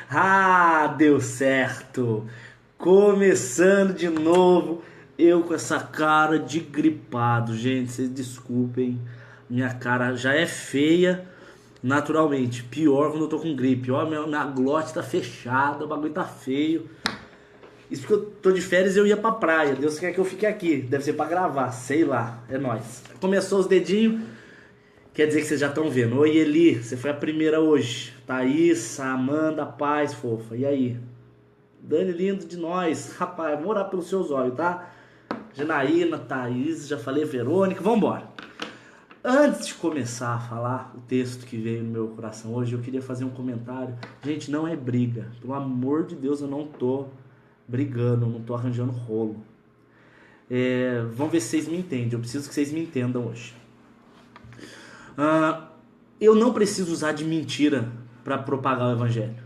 Ah, deu certo! Começando de novo, eu com essa cara de gripado. Gente, vocês desculpem, minha cara já é feia naturalmente. Pior quando eu tô com gripe. Ó, minha glote tá fechada, o bagulho tá feio. Isso porque eu tô de férias e eu ia pra praia. Deus quer que eu fique aqui. Deve ser pra gravar, sei lá. É nóis. Começou os dedinhos. Quer dizer que vocês já estão vendo. Oi, Eli, você foi a primeira hoje. Thaís, Amanda, Paz, fofa. E aí? Dani, lindo de nós. Rapaz, vou orar pelos seus olhos, tá? Janaína, Thaís, já falei, Verônica. Vambora. Antes de começar a falar o texto que veio no meu coração hoje, eu queria fazer um comentário. Gente, não é briga. Pelo amor de Deus, eu não tô brigando, eu não tô arranjando rolo. Vamos ver se vocês me entendem. Eu preciso que vocês me entendam hoje. Eu não preciso usar de mentira para propagar o evangelho.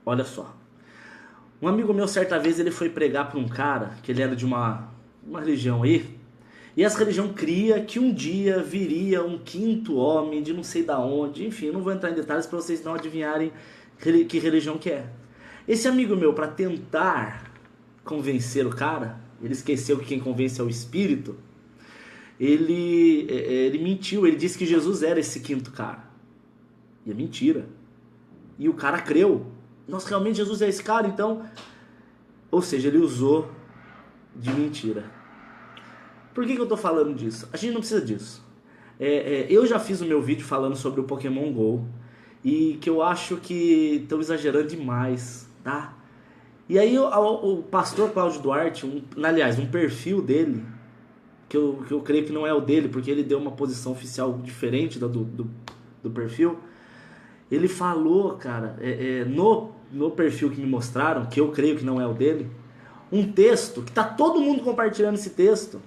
Olha só. Um amigo meu, certa vez, ele foi pregar para um cara, que ele era de uma religião aí, e essa religião cria que um dia viria um quinto homem de não sei da onde, enfim, não vou entrar em detalhes para vocês não adivinharem que religião que é. Esse amigo meu, para tentar convencer o cara, ele esqueceu que quem convence é o Espírito, ele mentiu, ele disse que Jesus era esse quinto cara. E é mentira. E o cara creu. Nossa, realmente Jesus é esse cara, então... Ou seja, ele usou de mentira. Por que eu tô falando disso? A gente não precisa disso. Eu já fiz o meu vídeo falando sobre o Pokémon GO. E que eu acho que estão exagerando demais, tá? E aí o pastor Cláudio Duarte, aliás, um perfil dele, que eu creio que não é o dele, porque ele deu uma posição oficial diferente do perfil. Ele falou, cara, no perfil que me mostraram, que eu creio que não é o dele, um texto que tá todo mundo compartilhando esse texto.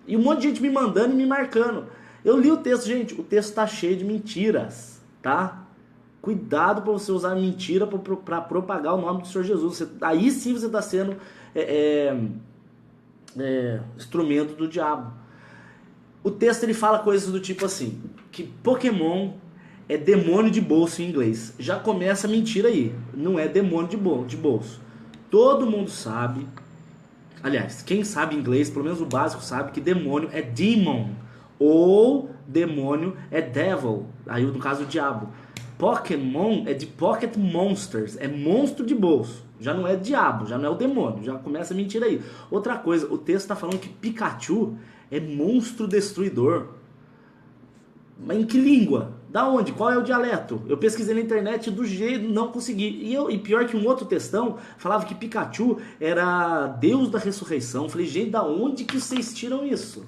E um monte de gente me mandando e me marcando. Eu li o texto, gente, o texto tá cheio de mentiras, tá? Cuidado para você usar mentira para propagar o nome do Senhor Jesus. Aí sim você está sendo instrumento do diabo. O texto ele fala coisas do tipo assim, que Pokémon é demônio de bolso em inglês. Já começa a mentira aí. Não é demônio de bolso. Todo mundo sabe, aliás, quem sabe inglês, pelo menos o básico sabe, que demônio é demon. Ou demônio é devil. Aí no caso o diabo. Pokémon é de Pocket Monsters, é monstro de bolso. Já não é diabo, já não é o demônio, já começa a mentir aí. Outra coisa, o texto está falando que Pikachu é monstro destruidor. Mas em que língua? Da onde? Qual é o dialeto? Eu pesquisei na internet do jeito, não consegui. E pior que um outro textão falava que Pikachu era Deus da ressurreição. Falei, gente, da onde que vocês tiram isso?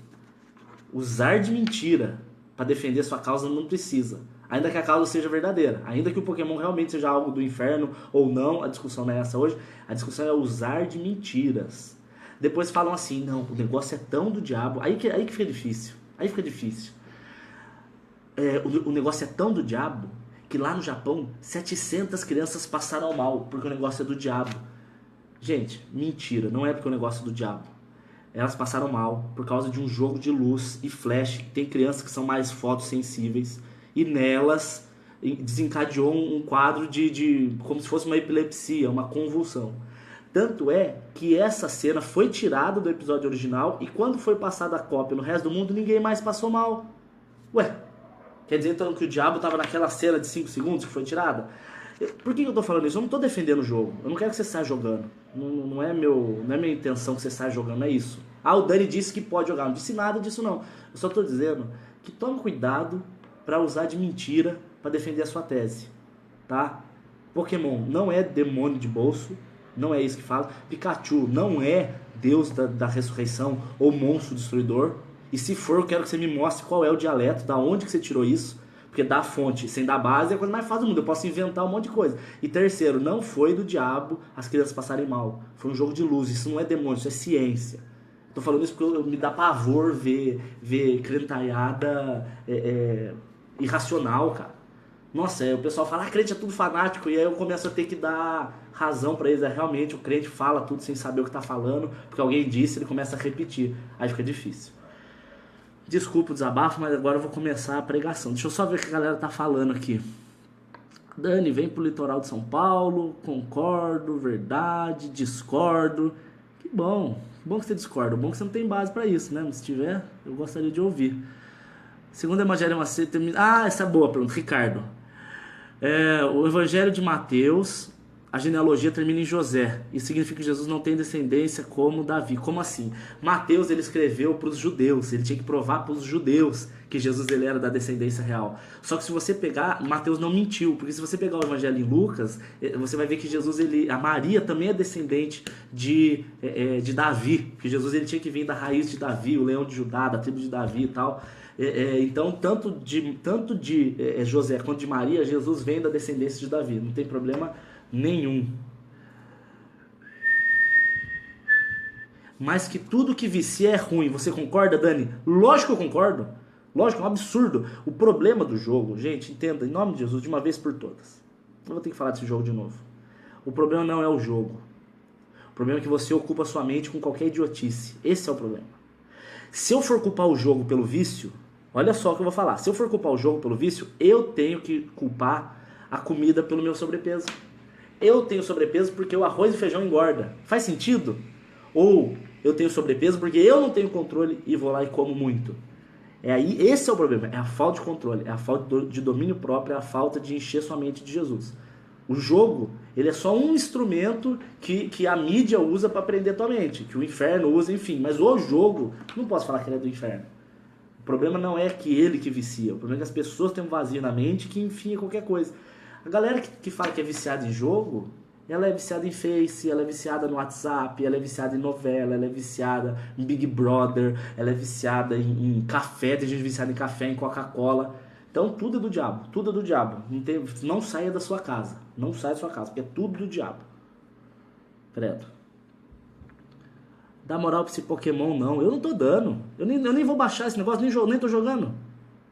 Usar de mentira para defender sua causa não precisa. Ainda que a causa seja verdadeira, ainda que o Pokémon realmente seja algo do inferno ou não, a discussão não é essa hoje, a discussão é usar de mentiras. Depois falam assim, não, o negócio é tão do diabo, aí que fica difícil, o negócio é tão do diabo que lá no Japão 700 crianças passaram mal porque o negócio é do diabo. Gente, mentira, não é porque o negócio é do diabo. Elas passaram mal por causa de um jogo de luz e flash. Tem crianças que são mais fotossensíveis e nelas desencadeou um quadro de como se fosse uma epilepsia, uma convulsão. Tanto é que essa cena foi tirada do episódio original e quando foi passada a cópia no resto do mundo, ninguém mais passou mal. Ué, quer dizer então que o diabo estava naquela cena de 5 segundos que foi tirada? Por que eu tô falando isso? Eu não tô defendendo o jogo. Eu não quero que você saia jogando. Não é minha intenção que você saia jogando, não é isso. Ah, o Dani disse que pode jogar. Não disse nada disso, não. Eu só tô dizendo que tome cuidado para usar de mentira para defender a sua tese. Tá? Pokémon não é demônio de bolso. Não é isso que fala. Pikachu não é Deus da ressurreição ou monstro destruidor. E se for, eu quero que você me mostre qual é o dialeto, da onde que você tirou isso. Porque dar fonte sem dar base é a coisa mais fácil do mundo. Eu posso inventar um monte de coisa. E terceiro, não foi do diabo as crianças passarem mal. Foi um jogo de luz. Isso não é demônio, isso é ciência. Tô falando isso porque me dá pavor ver crentaiada irracional, cara. Nossa, o pessoal fala, crente é tudo fanático. E aí eu começo a ter que dar razão pra eles. Realmente o crente fala tudo sem saber o que tá falando. Porque alguém disse, ele começa a repetir. Aí fica difícil. Desculpa o desabafo, mas agora eu vou começar a pregação. Deixa eu só ver o que a galera tá falando aqui. Dani, vem pro litoral de São Paulo, concordo, verdade, discordo. Que bom que você discorda, bom que você não tem base para isso, né? Mas se tiver, eu gostaria de ouvir. Segundo o Evangelho Macedo termina... Ah, essa é boa pergunta, Ricardo. O Evangelho de Mateus, a genealogia termina em José. Isso significa que Jesus não tem descendência como Davi. Como assim? Mateus ele escreveu para os judeus. Ele tinha que provar para os judeus que Jesus ele era da descendência real. Só que se você pegar, Mateus não mentiu. Porque se você pegar o Evangelho em Lucas, você vai ver que Jesus, a Maria também é descendente de Davi. Que Jesus ele tinha que vir da raiz de Davi, o leão de Judá, da tribo de Davi e tal. Então, tanto de José quanto de Maria, Jesus vem da descendência de Davi. Não tem problema nenhum. Mas que tudo que vicia é ruim. Você concorda, Dani? Lógico que eu concordo. Lógico, é um absurdo. O problema do jogo, gente, entenda, em nome de Jesus, de uma vez por todas. Eu vou ter que falar desse jogo de novo. O problema não é o jogo. O problema é que você ocupa sua mente com qualquer idiotice. Esse é o problema. Se eu for culpar o jogo pelo vício, olha só o que eu vou falar. Se eu for culpar o jogo pelo vício, eu tenho que culpar a comida pelo meu sobrepeso. Eu tenho sobrepeso porque o arroz e feijão engorda. Faz sentido? Ou eu tenho sobrepeso porque eu não tenho controle e vou lá e como muito. Esse é o problema. É a falta de controle, é a falta de domínio próprio, é a falta de encher sua mente de Jesus. O jogo, ele é só um instrumento que a mídia usa para prender tua mente, que o inferno usa, enfim. Mas o jogo, não posso falar que ele é do inferno. O problema não é que ele que vicia, o problema é que as pessoas têm um vazio na mente que enfim é qualquer coisa. A galera que fala que é viciada em jogo, ela é viciada em Face, ela é viciada no WhatsApp, ela é viciada em novela, ela é viciada em Big Brother, ela é viciada em café, tem gente viciada em café, em Coca-Cola. Então tudo é do diabo, tudo é do diabo. Não saia da sua casa, não saia da sua casa, porque é tudo do diabo. Credo. Dá moral pra esse Pokémon não, eu não tô dando. Eu nem vou baixar esse negócio, nem tô jogando.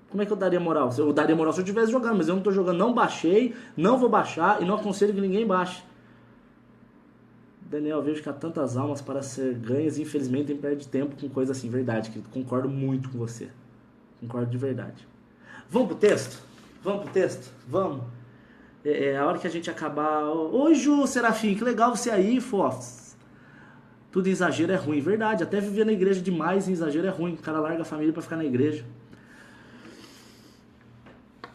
Como é que eu daria moral? Eu daria moral se eu estivesse jogando, mas eu não tô jogando, não baixei, não vou baixar e não aconselho que ninguém baixe. Daniel, vejo que há tantas almas para ser ganhas e infelizmente perde tempo com coisa assim, verdade, querido. Concordo muito com você. Concordo de verdade. Vamos pro texto? Vamos pro texto? Vamos. A hora que a gente acabar... Oi, Ju, Serafim, que legal você aí, Fofos. Tudo em exagero é ruim, verdade. Até viver na igreja demais em exagero é ruim. O cara larga a família para ficar na igreja.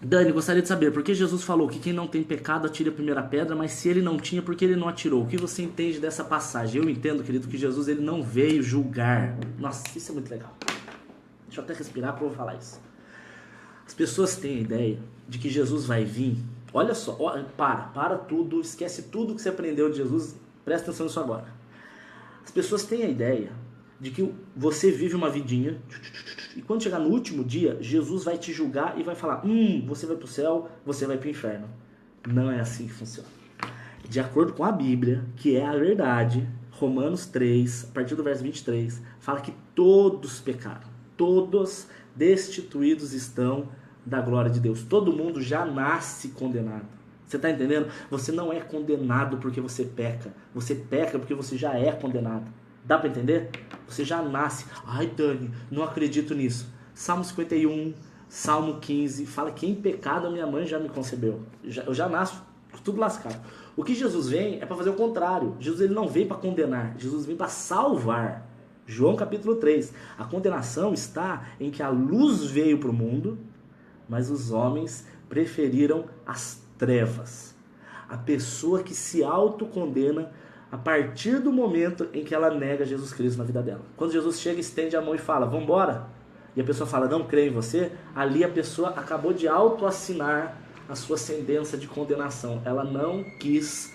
Dani, gostaria de saber, por que Jesus falou que quem não tem pecado atire a primeira pedra, mas se ele não tinha, por que ele não atirou? O que você entende dessa passagem? Eu entendo, querido, que Jesus ele não veio julgar. Nossa, isso é muito legal. Deixa eu até respirar para eu falar isso. As pessoas têm a ideia de que Jesus vai vir. Olha só, para tudo, esquece tudo que você aprendeu de Jesus, presta atenção nisso agora. As pessoas têm a ideia de que você vive uma vidinha e quando chegar no último dia, Jesus vai te julgar e vai falar, você vai pro céu, você vai pro inferno. Não é assim que funciona. De acordo com a Bíblia, que é a verdade, Romanos 3, a partir do verso 23, fala que todos pecaram, todos destituídos estão da glória de Deus. Todo mundo já nasce condenado. Você está entendendo? Você não é condenado porque você peca. Você peca porque você já é condenado. Dá para entender? Você já nasce. Ai, Dani, não acredito nisso. Salmo 51, Salmo 15, fala que em pecado a minha mãe já me concebeu. Eu já nasço tudo lascado. O que Jesus vem é para fazer o contrário. Jesus ele não veio para condenar. Jesus vem para salvar. João capítulo 3. A condenação está em que a luz veio para o mundo, mas os homens preferiram as trevas. A pessoa que se autocondena a partir do momento em que ela nega Jesus Cristo na vida dela. Quando Jesus chega, estende a mão e fala, vamos embora? E a pessoa fala, não creio em você, ali a pessoa acabou de autoassinar a sua sentença de condenação. Ela não quis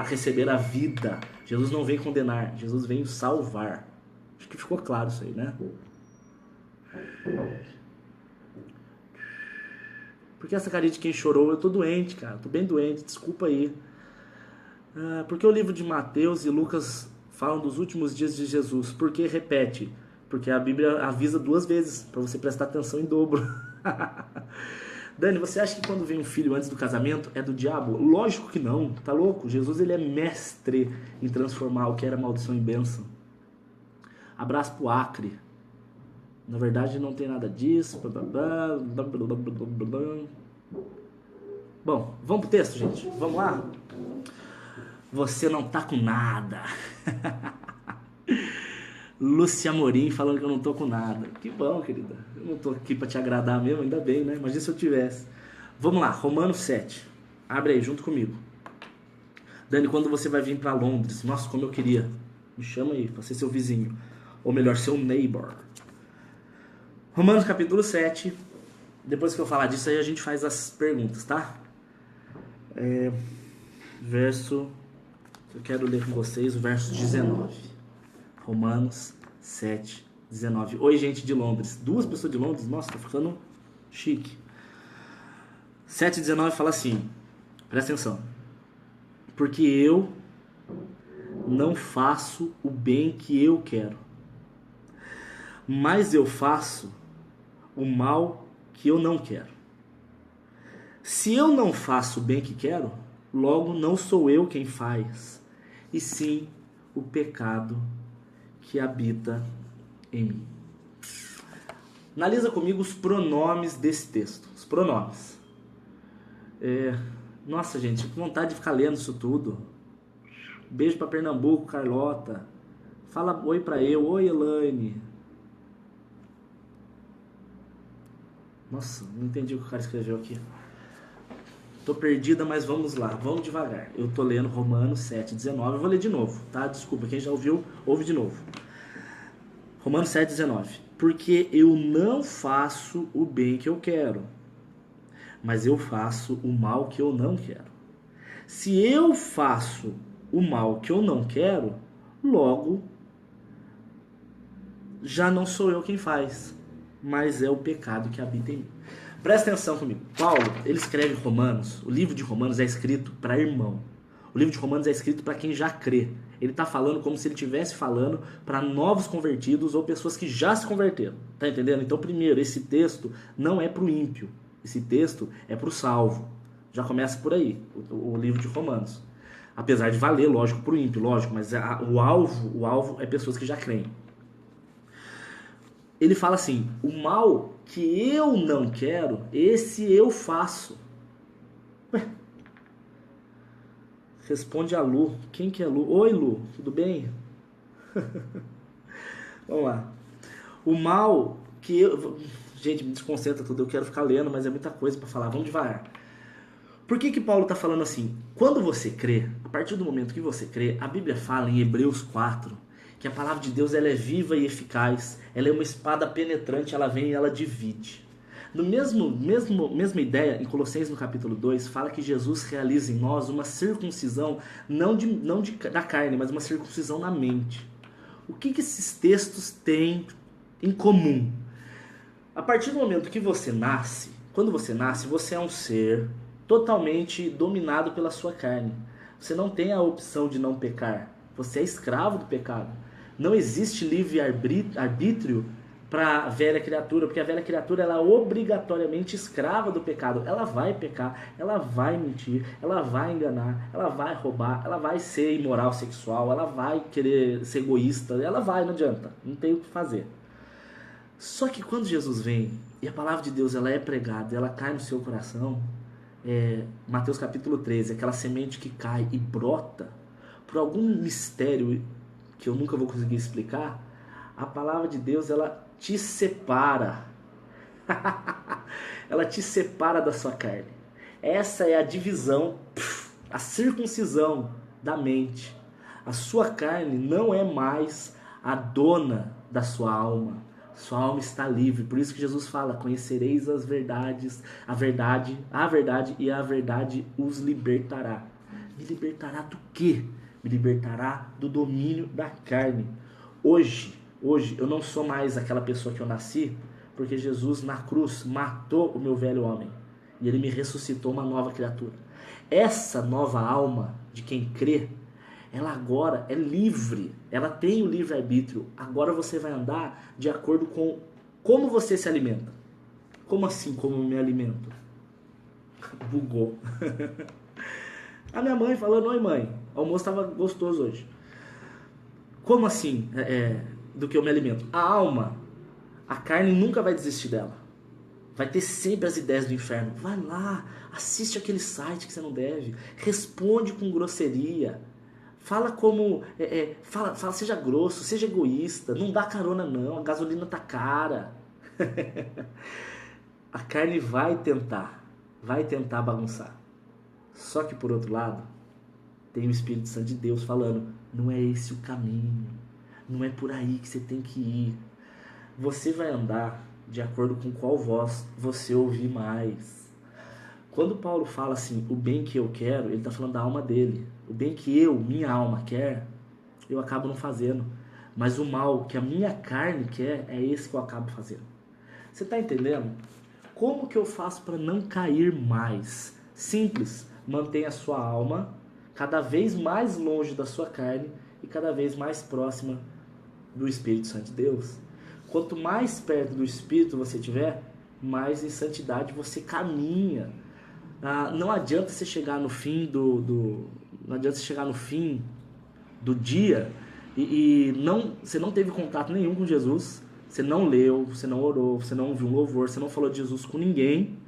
receber a vida. Jesus não veio condenar, Jesus veio salvar. Acho que ficou claro isso aí, né? Por que essa carinha de quem chorou? Eu tô doente, cara. Tô bem doente, desculpa aí. Porque o livro de Mateus e Lucas falam dos últimos dias de Jesus? Porque repete. Porque a Bíblia avisa 2 vezes, para você prestar atenção em dobro. Dani, você acha que quando vem um filho antes do casamento é do diabo? Lógico que não, tá louco? Jesus ele é mestre em transformar o que era maldição em bênção. Abraço pro Acre. Na verdade não tem nada disso. Bom, vamos pro texto, gente? Vamos lá? Você não tá com nada. Lúcia Amorim falando que eu não tô com nada. Que bom, querida. Eu não tô aqui pra te agradar mesmo, ainda bem, né? Imagina se eu tivesse. Vamos lá, Romanos 7. Abre aí, junto comigo. Dani, quando você vai vir pra Londres? Nossa, como eu queria. Me chama aí, pra ser seu vizinho. Ou melhor, seu neighbor. Romanos capítulo 7. Depois que eu falar disso aí, a gente faz as perguntas, tá? Verso... Eu quero ler com vocês o verso 19. Romanos 7, 19. Oi, gente de Londres. 2 pessoas de Londres? Nossa, tá ficando chique. 7, 19 fala assim. Presta atenção. Porque eu não faço o bem que eu quero, mas eu faço o mal que eu não quero. Se eu não faço o bem que quero, logo não sou eu quem faz, e sim o pecado que habita em mim. Analisa comigo os pronomes desse texto. Os pronomes. Nossa, gente, que vontade de ficar lendo isso tudo. Beijo pra Pernambuco, Carlota. Fala oi pra eu. Oi, Elaine. Nossa, não entendi o que o cara escreveu aqui. Tô perdida, mas vamos lá. Vamos devagar. Eu tô lendo Romanos 7, 19. Eu vou ler de novo, tá? Desculpa, quem já ouviu, ouve de novo. Romanos 7, 19. Porque eu não faço o bem que eu quero, mas eu faço o mal que eu não quero. Se eu faço o mal que eu não quero, logo já não sou eu quem faz, mas é o pecado que habita em mim. Presta atenção comigo. Paulo, ele escreve Romanos. O livro de Romanos é escrito para irmão. O livro de Romanos é escrito para quem já crê. Ele está falando como se ele estivesse falando para novos convertidos ou pessoas que já se converteram. Tá entendendo? Então, primeiro, esse texto não é para o ímpio. Esse texto é para o salvo. Já começa por aí, o livro de Romanos. Apesar de valer, lógico, para o ímpio, lógico, mas o alvo é pessoas que já creem. Ele fala assim, o mal que eu não quero, esse eu faço. Ué? Responde a Lu. Quem que é Lu? Oi, Lu, tudo bem? Vamos lá. O mal que eu... Gente, me desconcentra tudo, eu quero ficar lendo, mas é muita coisa para falar. Vamos devagar. Por que Paulo está falando assim? Quando você crê, a partir do momento que você crê, a Bíblia fala em Hebreus 4, que a palavra de Deus ela é viva e eficaz, ela é uma espada penetrante, ela vem e ela divide. No mesma ideia, em Colossenses no capítulo 2, fala que Jesus realiza em nós uma circuncisão, não da carne, mas uma circuncisão na mente. O que esses textos têm em comum? A partir do momento que você nasce, quando você nasce, você é um ser totalmente dominado pela sua carne. Você não tem a opção de não pecar. Você é escravo do pecado. Não existe livre-arbítrio para a velha criatura, porque a velha criatura ela é obrigatoriamente escrava do pecado. Ela vai pecar, ela vai mentir, ela vai enganar, ela vai roubar, ela vai ser imoral sexual, ela vai querer ser egoísta, ela vai, não adianta, não tem o que fazer. Só que quando Jesus vem e a palavra de Deus ela é pregada, ela cai no seu coração, Mateus capítulo 13, aquela semente que cai e brota, por algum mistério que eu nunca vou conseguir explicar, a palavra de Deus ela te separa. Ela te separa da sua carne. Essa é a divisão, a circuncisão da mente. A sua carne não é mais a dona da sua alma. Sua alma está livre. Por isso que Jesus fala, conhecereis as verdades, a verdade e a verdade os libertará. Me libertará do quê? Me libertará do domínio da carne. Hoje eu não sou mais aquela pessoa que eu nasci, porque Jesus na cruz matou o meu velho homem e ele me ressuscitou uma nova criatura. Essa nova alma de quem crê, ela agora é livre, ela tem o livre-arbítrio. Agora você vai andar de acordo com como você se alimenta. Como assim, como eu me alimento? Bugou. A minha mãe falando, oi mãe, o almoço estava gostoso hoje. Como assim, do que eu me alimento? A alma, a carne nunca vai desistir dela. Vai ter sempre as ideias do inferno. Vai lá, assiste aquele site que você não deve, responde com grosseria, fala como, fala, seja grosso, seja egoísta, não dá carona não, a gasolina tá cara. A carne vai tentar bagunçar. Só que por outro lado, tem o Espírito Santo de Deus falando, não é esse o caminho, não é por aí que você tem que ir. Você vai andar de acordo com qual voz você ouvir mais. Quando Paulo fala assim, o bem que eu quero, ele está falando da alma dele. O bem que minha alma quer, eu acabo não fazendo. Mas o mal que a minha carne quer, é esse que eu acabo fazendo. Você está entendendo? Como que eu faço para não cair mais? Simples, mantenha a sua alma cada vez mais longe da sua carne e cada vez mais próxima do Espírito Santo de Deus. Quanto mais perto do Espírito você estiver, mais em santidade você caminha. Não adianta você chegar no fim não adianta você chegar no fim do dia e você não teve contato nenhum com Jesus, você não leu, você não orou, você não ouviu um louvor, você não falou de Jesus com ninguém.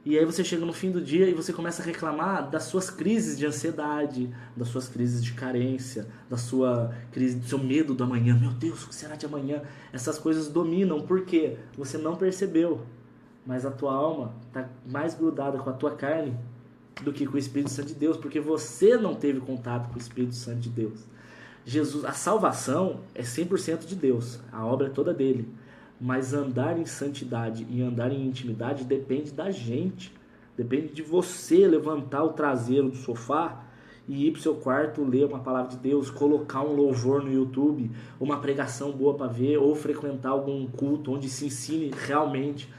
E aí você chega no fim do dia e você começa a reclamar das suas crises de ansiedade, das suas crises de carência, da sua crise, do seu medo do amanhã. Meu Deus, o que será de amanhã? Essas coisas dominam porque você não percebeu, mas a tua alma está mais grudada com a tua carne do que com o Espírito Santo de Deus, porque você não teve contato com o Espírito Santo de Deus. Jesus, a salvação é 100% de Deus, a obra é toda dele. Mas andar em santidade e andar em intimidade depende da gente. Depende de você levantar o traseiro do sofá e ir para o seu quarto ler uma palavra de Deus, colocar um louvor no YouTube, uma pregação boa para ver, ou frequentar algum culto onde se ensine realmente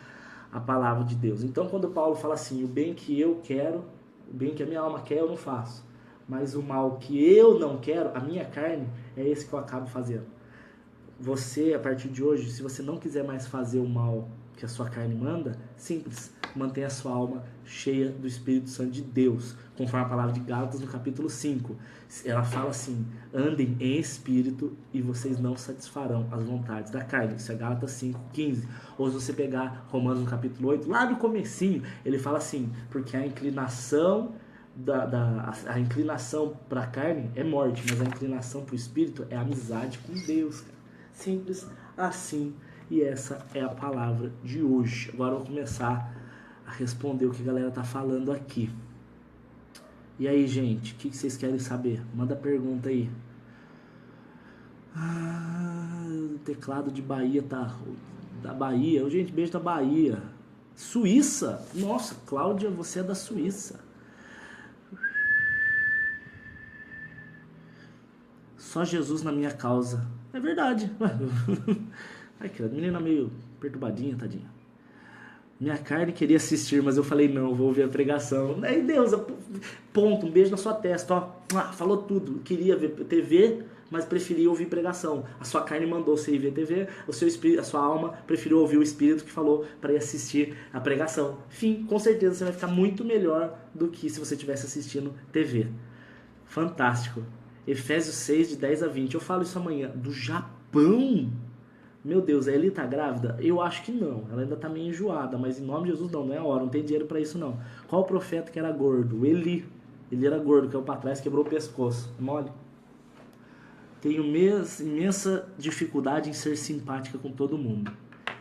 a palavra de Deus. Então quando Paulo fala assim, o bem que eu quero, o bem que a minha alma quer, eu não faço. Mas o mal que eu não quero, a minha carne, é esse que eu acabo fazendo. Você, a partir de hoje, se você não quiser mais fazer o mal que a sua carne manda, simples, mantenha a sua alma cheia do Espírito Santo de Deus, conforme a palavra de Gálatas no capítulo 5. Ela fala assim, andem em espírito e vocês não satisfarão as vontades da carne. Isso é Gálatas 5:15. Ou se você pegar Romanos no capítulo 8, lá no comecinho, ele fala assim, porque a inclinação a inclinação para a carne é morte, mas a inclinação para o espírito é amizade com Deus, cara. Simples assim. E essa é a palavra de hoje. Agora eu vou começar a responder o que a galera tá falando aqui. E aí, gente, o que vocês querem saber? Manda pergunta aí. O teclado de Bahia tá... Da Bahia. Gente, beijo da Bahia. Suíça? Nossa, Cláudia, você é da Suíça. Só Jesus na minha causa. É verdade. Ai, que menina meio perturbadinha, tadinha. Minha carne queria assistir, mas eu falei não, vou ouvir a pregação. Aí Deus, ponto, um beijo na sua testa, ó. Falou tudo. Queria ver TV, mas preferia ouvir pregação. A sua carne mandou você ir ver TV, o seu espírito, a sua alma preferiu ouvir o Espírito que falou para ir assistir a pregação. Fim, com certeza você vai ficar muito melhor do que se você estivesse assistindo TV. Fantástico. Efésios 6, de 10 a 20. Eu falo isso amanhã. Do Japão? Meu Deus, a Eli tá grávida? Eu acho que não. Ela ainda tá meio enjoada, mas em nome de Jesus não é a hora, não tem dinheiro pra isso não. Qual o profeta que era gordo? O Eli. Ele era gordo, caiu pra trás, quebrou o pescoço. Mole. Tenho imensa dificuldade em ser simpática com todo mundo.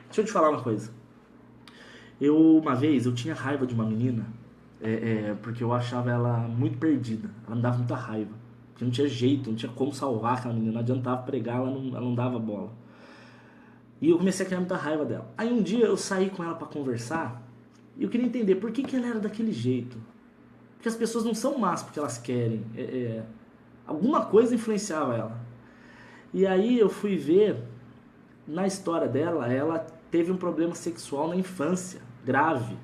Deixa eu te falar uma coisa. Uma vez, eu tinha raiva de uma menina, porque eu achava ela muito perdida. Ela me dava muita raiva. Porque não tinha jeito, não tinha como salvar aquela menina. Não adiantava pregar, ela não dava bola. E eu comecei a criar muita raiva dela. Aí um dia eu saí com ela pra conversar e eu queria entender por que ela era daquele jeito. Porque as pessoas não são más porque elas querem. Alguma coisa influenciava ela. E aí eu fui ver, na história dela, ela teve um problema sexual na infância, grave.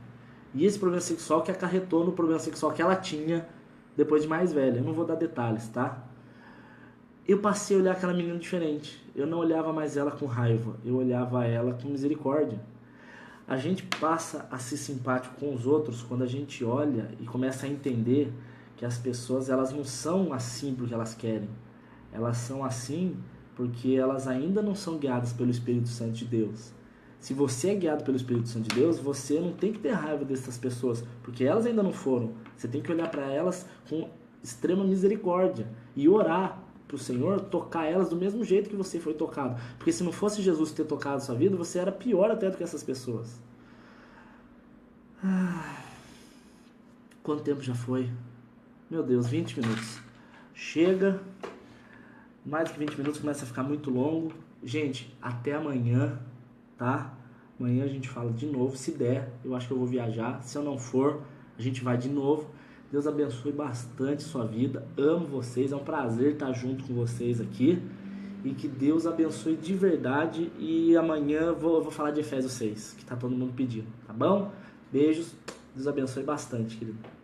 E esse problema sexual que acarretou no problema sexual que ela tinha depois de mais velha. Eu não vou dar detalhes, tá? Eu passei a olhar aquela menina diferente. Eu não olhava mais ela com raiva, eu olhava ela com misericórdia. A gente passa a ser simpático com os outros quando a gente olha e começa a entender que as pessoas, elas não são assim porque elas querem. Elas são assim porque elas ainda não são guiadas pelo Espírito Santo de Deus. Se você é guiado pelo Espírito Santo de Deus, você não tem que ter raiva dessas pessoas, porque elas ainda não foram. Você tem que olhar para elas com extrema misericórdia e orar para o Senhor tocar elas do mesmo jeito que você foi tocado. Porque se não fosse Jesus ter tocado a sua vida, você era pior até do que essas pessoas. Quanto tempo já foi? Meu Deus, 20 minutos. Chega. Mais que 20 minutos começa a ficar muito longo. Gente, até amanhã, tá? Amanhã a gente fala de novo. Se der, eu acho que eu vou viajar. Se eu não for, a gente vai de novo. Deus abençoe bastante sua vida. Amo vocês. É um prazer estar junto com vocês aqui. E que Deus abençoe de verdade. E amanhã eu vou falar de Efésios 6, que tá todo mundo pedindo, tá bom? Beijos. Deus abençoe bastante, querido.